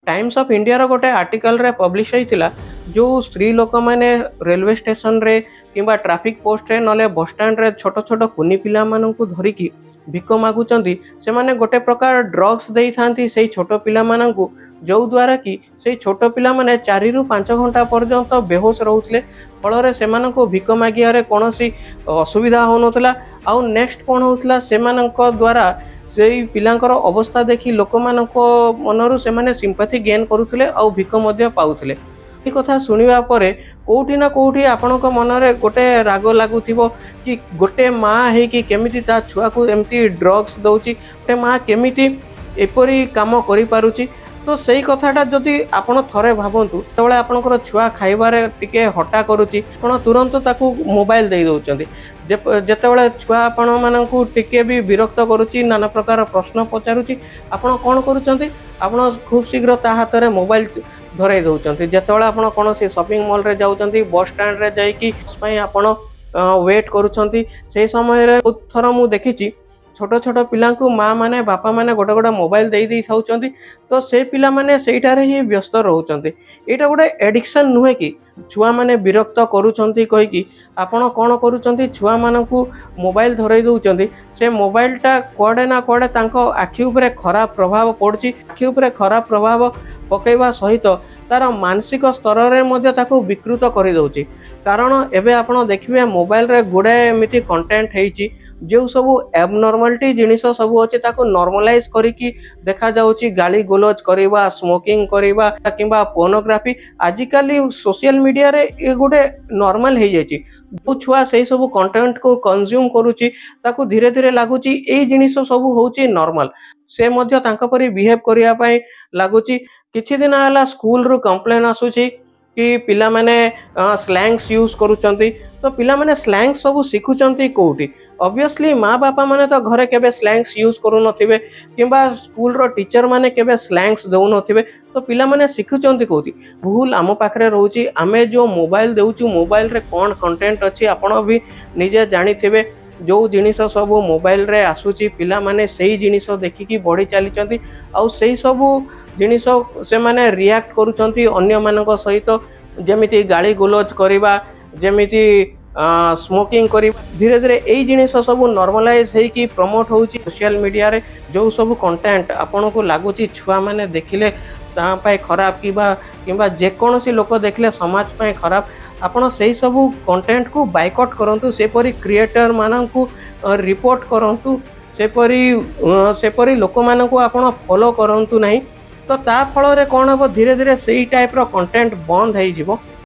Times of India रो गोटे article रे publish होइतिला जो स्त्री लोक माने रेलवे स्टेशन रे किंबा ट्रैफिक पोस्ट रे नले बस स्टैंड रे छोट छोट कुनी पिला माननकु धरिकी भिक मागुचंती से माने गोटे प्रकार ड्रग्स देई थांती सेई छोट पिला माननकु जो द्वारा कि सेई छोट पिला माने 4 रु 5 घंटा पर्यंत बेहोश रहउतले फल रे सेमानकु भिक मागिया रे कोनोसी असुविधा होनथला आउ नेक्स्ट कोन होतला सेमानक द्वारा सेई पिलांकर अवस्था देखि लोकमानक मनरु सेमाने सिंपैथी गेन करुथिले आउ भिक मध्य पाउथिले। ए कथा सुनिबा परे कोउठी ना कोउठी आपनक मनरे गोटे राग लागुथिबो कि गोटे माँ हे कि केमिति ता छुआ को एमती ड्रग्स दउची ते माँ केमिति एपरी काम करि पारुची। तो सही कथाटा जदि आपण थरे भावतु तबले आपनकर छुआ खाइबारे टिके हटा करूची आपण तुरंत ताकू मोबाइल दे दउचंती जेतेबेले छुआ आपण मानकू टिके भी विरक्त करूची नाना प्रकार प्रश्न पचारुची आपण कोन करूचंती आपण खूब शीघ्र ता हाथ रे मोबाइल धरै दउचंती। जेतेबेले आपण कोनोसी शॉपिंग मॉल रे जाउचंती बस स्टैंड रे जाई कि पई आपण वेट करूचंती से समय रे बहुत थर मु देखिची छोट छोट पिला माँ माने बापा माने गोटे गोटे मोबाइल दे दी थाउचंती तो से पिला माने सेइटारे ही व्यस्त रहउचंती। एटा गोटे एडिक्शन नुहे कि छुआ माने विरक्त करूचंती कहि कि आपण कोन करूचंती छुआ मानकू मोबाइल धरै दउचंती से मोबाइलटा कोडे ना कोडे तांको आखि उपरे खराब प्रभाव पड़ची आखि उपरे खराब प्रभाव पकेबा सहित तार मानसिक स्तर रे मध्ये ताको विकृत करि दउची। कारण एबे आपण देखिबे मोबाइल रे गुडे एमिति कंटेंट हेची जो सब एबनॉर्मालिटी जिनिस सब अच्छे ताको नॉर्मलाइज करिकी देखा जाउची गाली गोलज करिबा स्मोकिंग करिबा किंबा पोर्नोग्राफी आजिकली सोशल मीडिया रे ए गोटे नॉर्मल हे जायची जो छुआ से सब कंटेंट को कंज्यूम करूची ताको धीरे धीरे लागुची ए जिनिस सब होची नॉर्मल से मध्य तांका परि बिहेव करिया पई लागुची। किछि दिन आला स्कूल रो कंप्लेन आसुची कि पिला माने स्लैंग्स यूज करूचंती तो पिला माने स्लैंग्स सब सिखुचंती कोउटी ऑब्वियसली माँ बापा माने तो घरे केबे स्लैंग्स यूज करू नथिबे किंबा स्कूल रो टीचर माने केबे स्लैंग्स दउ नथिबे तो पिला माने सिखुचंती कोउती भूल आम पाखरे रहउची आमे जो मोबाइल देउचू मोबाइल रे कोन कंटेंट अछि आपण भी निजे जानिथिबे जो जिनिस सब मोबाइल रे आसुची पिला माने सेही जिनिस देखिकी बढ़ी चलीचंती आउ सेही सब जिनिस से माने रिएक्ट करूचंती अन्य मानक सहित जेमिति गाली गोलज करिबा जेमिति स्मोकिंग करी धीरे धीरे यही जिनिस सब नॉर्मलाइज है कि प्रमोट होची सोशल मीडिया रे जो सब कंटेंट आपन को लागुची छुआ माने देखिले ता पाए खराब किबा जे कोनोसी लोक देखले समाज पाए खराब आपण सही सब कंटेंट को बायकॉट करंतु सेपरी क्रिएटर माननकु रिपोर्ट करंतु सेपरी लोक माननकु आपण फॉलो करंतु नहीं तो ता फल रे कोन हो धीरे धीरे सही टाइप रो कंटेंट बंद हो जिवो।